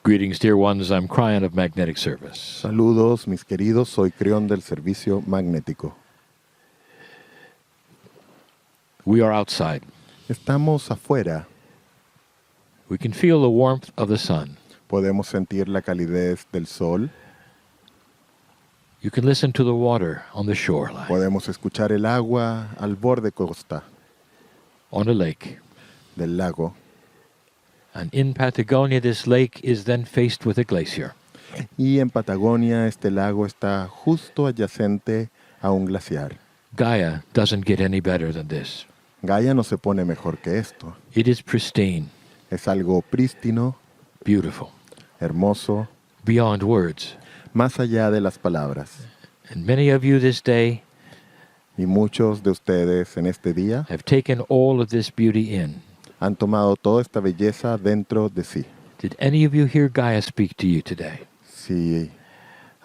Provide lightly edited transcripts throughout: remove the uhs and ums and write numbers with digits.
Greetings, dear ones. I'm Cryon of Magnetic Service. Saludos, mis queridos. Soy Crión del Servicio Magnético. We are outside. Estamos afuera. We can feel the warmth of the sun. Podemos sentir la calidez del sol. You can listen to the water on the shoreline, Podemos escuchar el agua al borde costa on a lake. del lago. And in Patagonia, this lake is then faced with a glacier. Y en Patagonia este lago está justo adyacente a un glaciar. Gaia doesn't get any better than this. Gaia no se pone mejor que esto. It is pristine, Es algo prístino, beautiful, hermoso, beyond words. más allá de las palabras. And many of you this day Y muchos de ustedes en este día have taken all of this beauty in. han tomado toda esta belleza dentro de sí. Did any of you hear Gaia speak to you today? Si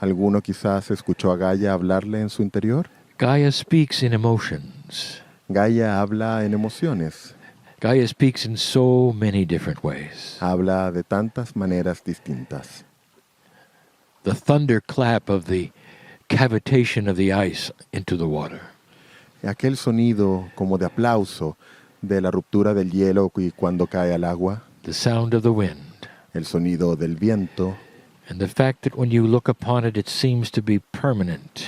alguno quizás escuchó a Gaia hablarle en su interior, Gaia speaks in emotions. Gaia habla en emociones, Gaia speaks in so many different ways. habla de tantas maneras distintas. The thunderclap of the cavitation of the ice into the water. Aquel sonido como de aplauso de la ruptura del hielo y cuando cae al agua, The sound of the wind. el sonido del viento And the fact that when you look upon it, it seems to be permanent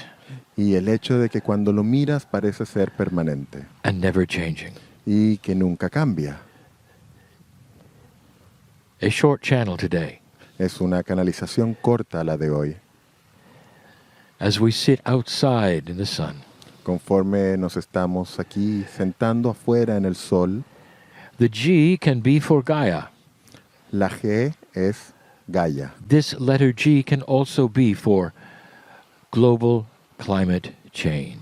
y el hecho de que cuando lo miras parece ser permanente and never changing. y que nunca cambia. A short channel today Es una canalización corta la de hoy. as we sit outside in the sun. Conforme nos estamos aquí sentando afuera en el sol, The G can be for Gaia. la G es Gaia. This letter G can also be for global climate change.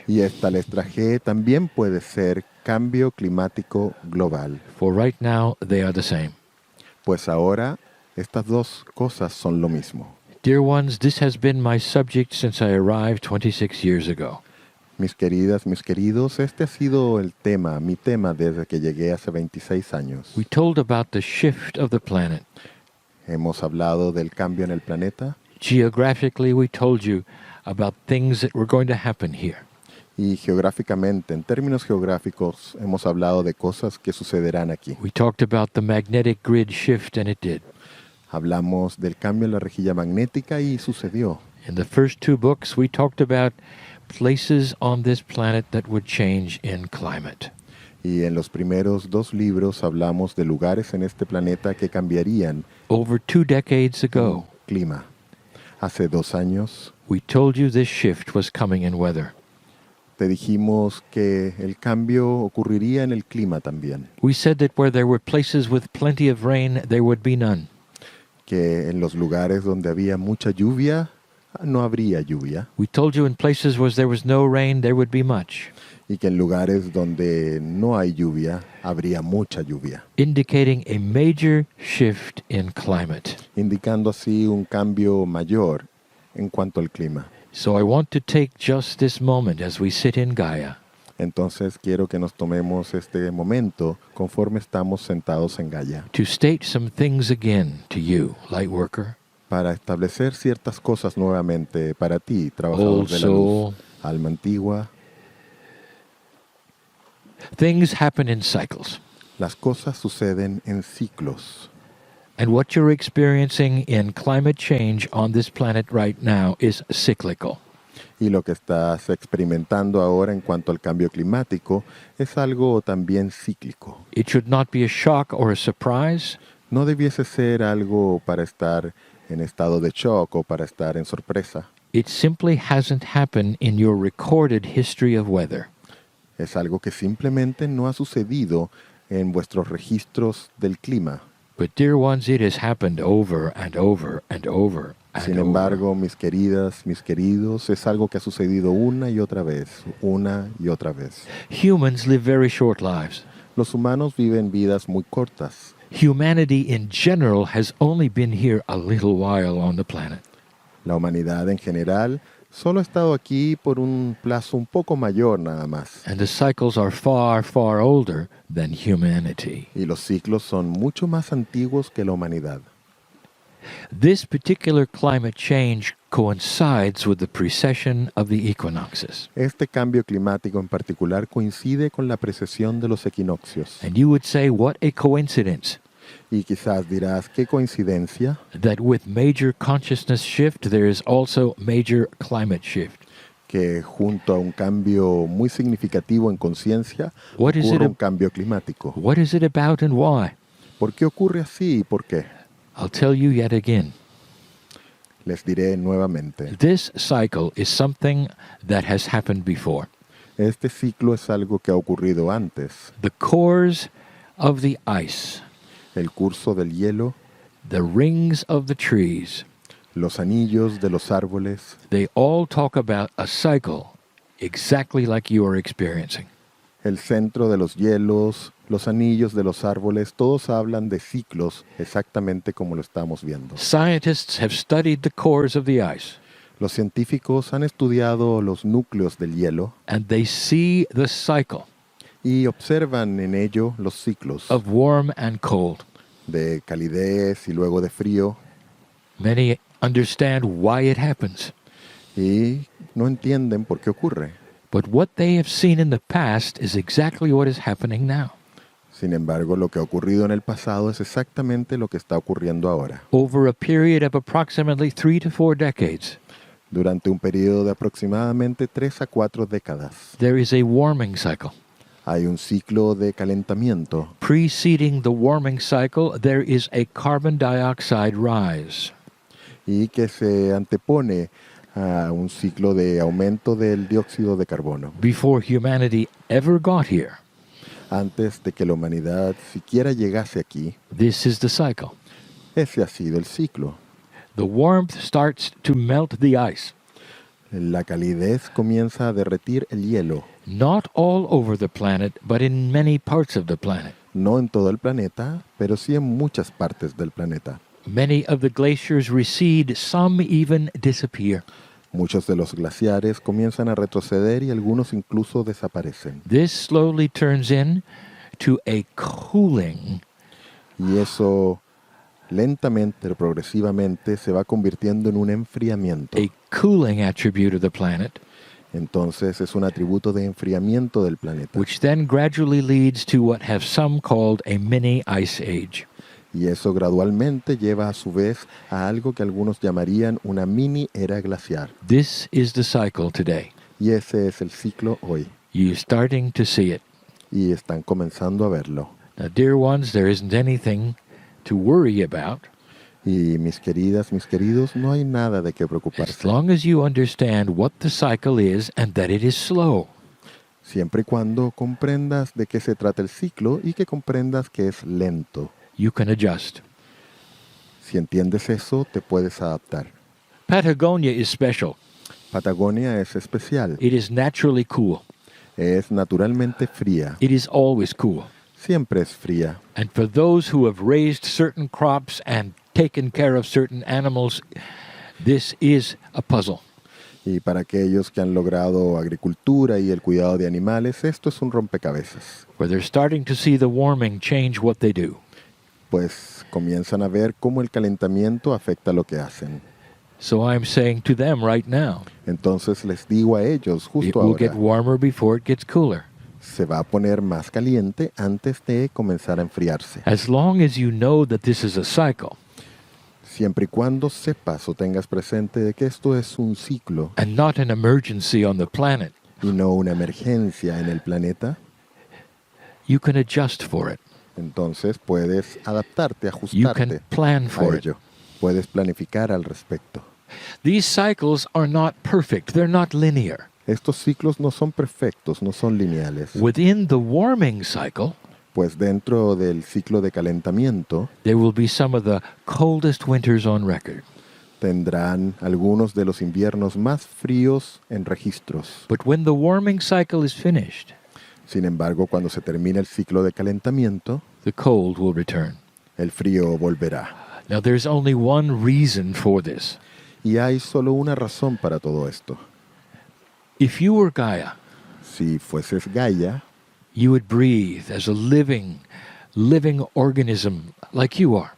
Y esta letra G también puede ser cambio climático global. For right now, they are the same. Pues ahora estas dos cosas son lo mismo. Dear ones, this has been my subject since I arrived 26 years ago. Mis queridas, mis queridos, este ha sido el tema, mi tema desde que llegué hace 26 años. We told about the shift of the planet. Hemos hablado del cambio en el planeta Geographically, we told you about things that were going to happen here. y geográficamente, en términos geográficos, hemos hablado de cosas que sucederán aquí. We talked about the magnetic grid shift, and it did. Hablamos del cambio en la rejilla magnética y sucedió. In the first two books, we talked about places on this planet that would change in climate. Y en los primeros dos libros hablamos de lugares en este planeta que cambiarían Over 2 decades ago, clima. Hace 2 años we told you this shift was coming in weather. te dijimos que el cambio ocurriría en el clima también, We said that where there were places with plenty of rain, there would be none. que en los lugares donde había mucha lluvia, no habría lluvia, We told you in places where there was no rain, there would be much, y que en lugares donde no hay lluvia, habría mucha lluvia, indicating a major shift in climate. indicando así un cambio mayor en cuanto al clima. So I want to take just this moment as we sit in Gaia Entonces quiero que nos tomemos este momento conforme estamos sentados en Gaia to state some things again to you, light worker, para establecer ciertas cosas nuevamente para ti, trabajador old de la luz, soul. alma antigua. Things happen in cycles. Las cosas suceden en ciclos And what you're experiencing in climate change on this planet right now is cyclical. y lo que estás experimentando ahora en cuanto al cambio climático es algo también cíclico. It should not be a shock or a surprise. No debiese ser algo para estar en estado de shock o para estar en sorpresa. It simply hasn't happened in your recorded history of weather. Es algo que simplemente no ha sucedido en vuestros registros del clima. But dear ones, it has happened over and over and over and Sin over. embargo, mis queridas, mis queridos, es algo que ha sucedido una y otra vez, una y otra vez. Humans live very short lives. Los humanos viven vidas muy cortas. Humanity in general has only been here a little while on the planet. La humanidad en general solo ha estado aquí por un plazo un poco mayor nada más. And the cycles are far, far older than humanity. Y los ciclos son mucho más antiguos que la humanidad. This particular climate change coincides with the precession of the equinoxes. Este cambio climático en particular coincide con la precesión de los equinoccios. And you would say, what a coincidence Y quizás dirás, qué coincidencia that with major consciousness shift, there is also major climate shift. que junto a un cambio muy significativo en conciencia What is ocurre it un cambio climático. What is it about and why? ¿Por qué ocurre así y por qué? I'll tell you yet again. Les diré nuevamente. This cycle is something that has happened before. Este ciclo es algo que ha ocurrido antes. The cores of the ice, El curso del hielo, the rings of the trees, los anillos de los árboles, they all talk about a cycle exactly like you are experiencing. el centro de los hielos, los anillos de los árboles, todos hablan de ciclos exactamente como lo estamos viendo. Scientists have studied the cores of the ice, Los científicos han estudiado los núcleos del hielo and they see the cycle y observan en ello los ciclos of warm and cold. de calidez y luego de frío Many understand why it happens, y no entienden por qué ocurre. but what they have seen in the past is exactly what is happening now. Sin embargo, lo que ha ocurrido en el pasado es exactamente lo que está ocurriendo ahora. Over a period of approximately 3 to 4 decades, Durante un periodo de aproximadamente 3 a 4 décadas, there is a warming cycle. hay un ciclo de calentamiento. Preceding the warming cycle, there is a carbon dioxide rise. Y que se antepone a un ciclo de aumento del dióxido de carbono. Before humanity ever got here, Antes de que la humanidad siquiera llegase aquí, this is the cycle. ese ha sido el ciclo. The warmth starts to melt the ice. La calidez comienza a derretir el hielo, Not all over the planet, but in many parts of the planet. no en todo el planeta, pero sí en muchas partes del planeta. Many of the glaciers recede, some even disappear. Muchos de los glaciares comienzan a retroceder y algunos incluso desaparecen. This slowly turns into a cooling, Y eso lentamente, progresivamente, se va convirtiendo en un enfriamiento. a cooling attribute of the planet, Entonces es un atributo de enfriamiento del planeta. which then gradually leads to what have some called a mini ice age. Y eso gradualmente lleva a su vez a algo que algunos llamarían una mini era glaciar. This is the cycle today. Y ese es el ciclo hoy. You're starting to see it. Y están comenzando a verlo. Now, dear ones, there isn't anything to worry about Y mis queridas, mis queridos, no hay nada de qué as preocuparse. long as you understand what the cycle is and that it is slow. Siempre y cuando comprendas de qué se trata el ciclo y que comprendas que es lento. You can adjust. Si entiendes eso, te puedes adaptar. Patagonia is special. Patagonia es especial. It is naturally cool. Es naturalmente fría. It is always cool. Siempre es fría. And for those who have raised certain crops and taken care of certain animals, this is a puzzle. Y para aquellos que han logrado agricultura y el cuidado de animales, esto es un rompecabezas. Where they're starting to see the warming change what they do. Pues comienzan a ver cómo el calentamiento afecta lo que hacen. So I'm saying to them right now, Entonces les digo a ellos it justo will ahora, get warmer before it gets cooler. se va a poner más caliente antes de comenzar a enfriarse. As long as you know that this is a cycle Siempre y cuando sepas o tengas presente de que esto es un ciclo and not an emergency on the planet, y no una emergencia en el planeta, you can adjust for it. entonces puedes adaptarte, You ajustarte can plan a for it. ello. Puedes planificar al respecto. These cycles are not perfect. They're not linear. Estos ciclos no son perfectos, no son lineales. Within the warming cycle, Pues dentro del ciclo de calentamiento there will be some of the coldest winters on record. tendrán algunos de los inviernos más fríos en registros. But when the warming cycle is finished, Sin embargo, cuando se termine el ciclo de calentamiento, the cold will return. el frío volverá. Now, there's only one reason for this. Y hay solo una razón para todo esto. If you were Gaia, Si fueses Gaia, you would breathe as a living organism like you are.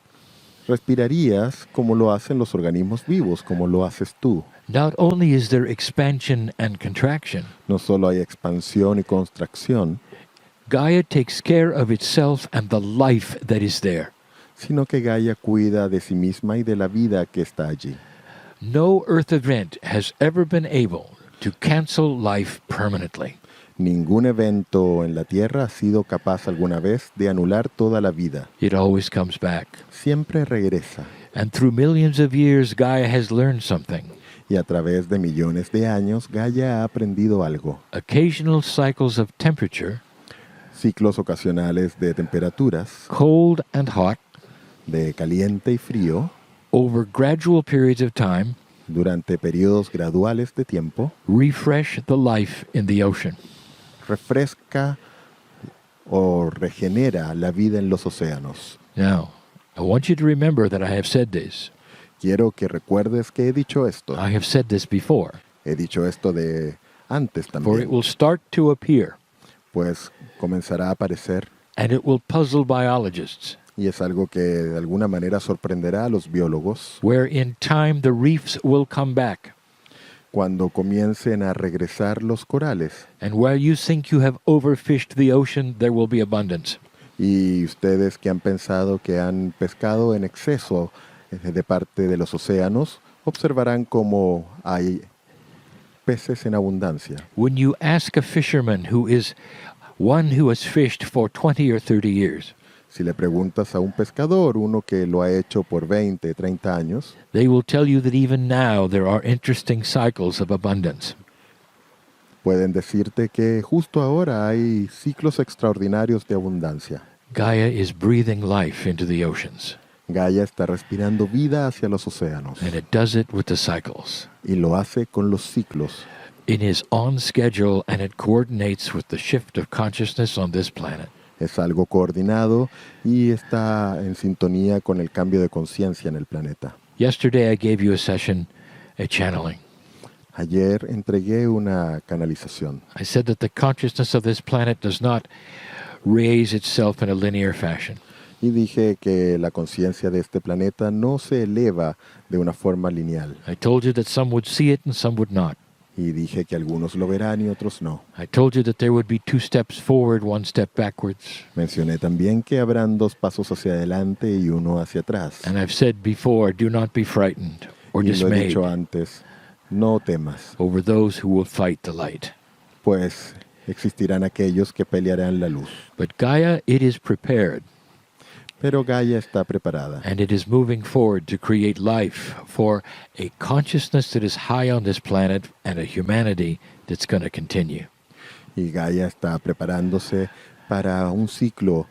Respirarías como lo hacen los organismos vivos, como lo haces tú. Not only is there expansion and contraction, No solo hay expansión y contracción, Gaia takes care of itself and the life that is there. sino que Gaia cuida de sí misma y de la vida que está allí. No Earth event has ever been able to cancel life permanently. Ningún evento en la Tierra ha sido capaz alguna vez de anular toda la vida. It always comes back. Siempre regresa. And through millions of years, Gaia has learned something. Y a través de millones de años, Gaia ha aprendido algo. Occasional cycles of temperature, Ciclos ocasionales de temperaturas, cold and hot, de caliente y frío, over gradual periods of time, durante periodos graduales de tiempo, refresh the life in the ocean. refresca o regenera la vida en los océanos. Now, I want you to remember that I have said this. Quiero que recuerdes que he dicho esto. I have said this before. He dicho esto de antes For it también, will start to appear, pues comenzará a aparecer and it will puzzle biologists, y es algo que de alguna manera sorprenderá a los biólogos where in time the reefs will come back. cuando comiencen a regresar los corales And where you think you have overfished the ocean, there will be abundance. y ustedes que han pensado que han pescado en exceso de parte de los océanos, observarán cómo hay peces en abundancia. When you ask a fisherman who is one who has fished for 20 or 30 years, Si le preguntas a un pescador, uno que lo ha hecho por 20, 30 años, they will tell you that even now there are interesting cycles of abundance. pueden decirte que justo ahora hay ciclos extraordinarios de abundancia. Gaia is breathing life into the oceans, Gaia está respirando vida hacia los océanos and it does it with the cycles. y lo hace con los ciclos. It is on schedule and it coordinates with the shift of consciousness on this planet. Es algo coordinado y está en sintonía con el cambio de conciencia en el planeta. Yesterday I gave you a session, a channeling. Ayer entregué una canalización. I said that the consciousness of this planet does not raise itself in a linear fashion. Y dije que la conciencia de este planeta no se eleva de una forma lineal. I told you that some would see it and some would not. Y dije que algunos lo verán y otros no. I told you that there would be 2 steps forward, 1 step backwards. Mencioné también que habrán 2 pasos hacia adelante y uno hacia atrás. And I've said before, do not be frightened or Y lo he dismayed dicho antes, no temas, over those who will fight the light. pues existirán aquellos que pelearán la luz. But Gaia, it is prepared, Pero Gaia está preparada and it is moving forward to create life for a consciousness that is high on this planet and a humanity that's going to continue. y Gaia está preparándose para un ciclo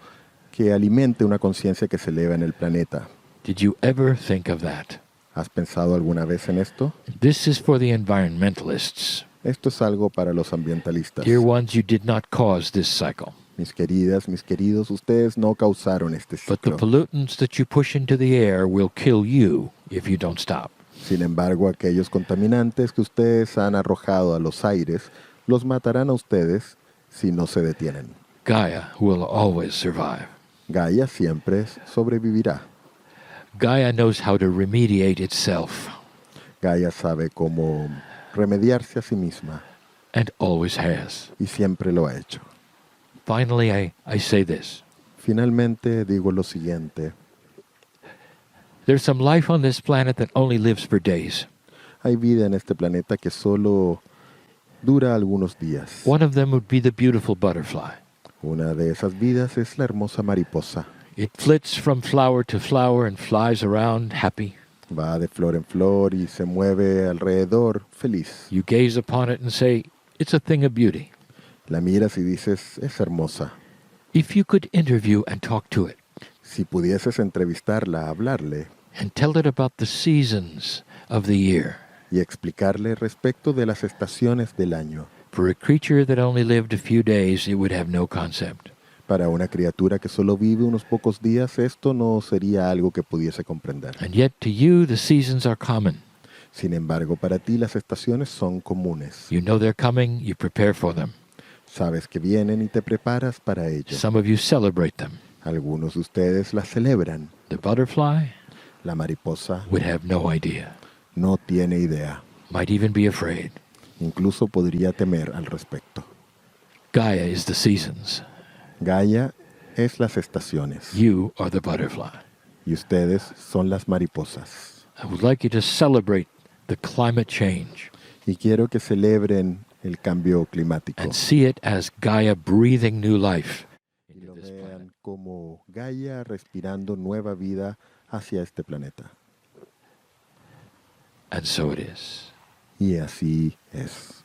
que alimente una conciencia que se eleva en el planeta. Did you ever think of that? ¿Has pensado alguna vez en esto? This is for the environmentalists. Esto es algo para los ambientalistas. Dear ones, you did not cause this cycle. Mis queridas, mis queridos, ustedes no causaron este But the ciclo. pollutants that you push into the air will kill you if you don't stop. Sin embargo, aquellos contaminantes que ustedes han arrojado a los aires los matarán a ustedes si no se detienen. Gaia will always survive. Gaia siempre sobrevivirá. Gaia knows how to remediate itself, Gaia sabe cómo remediarse a sí misma and always has. y siempre lo ha hecho. Finally, I say this. Finalmente digo lo siguiente. There's some life on this planet that only lives for days. Hay vida en este planeta que solo dura algunos días. One of them would be the beautiful butterfly. Una de esas vidas es la hermosa mariposa. It flits from flower to flower and flies around happy. Va de flor en flor y se mueve alrededor feliz. You gaze upon it and say, it's a thing of beauty. La miras y dices, es hermosa. If you could interview and talk to it Si pudieses entrevistarla, hablarle and tell it about the seasons of the year, y explicarle respecto de las estaciones del año. for a creature that only lived a few days, it would have no concept. Para una criatura que solo vive unos pocos días, esto no sería algo que pudiese comprender. And yet to you, the seasons are common. Sin embargo, para ti las estaciones son comunes. You know they're coming, you prepare for them. Sabes que vienen y te preparas para ello. Some of you celebrate them. Algunos de ustedes las celebran. The butterfly, La mariposa would have no idea, no tiene idea. might even be afraid. Incluso podría temer al respecto. Gaia is the seasons. Gaia es las estaciones You are the butterfly. y ustedes son las mariposas. I would like you to celebrate the climate change Y quiero que celebren el cambio climático and see it as Gaia breathing new life y into lo this planet. vean como Gaia respirando nueva vida hacia este planeta. And so it is. Y así es.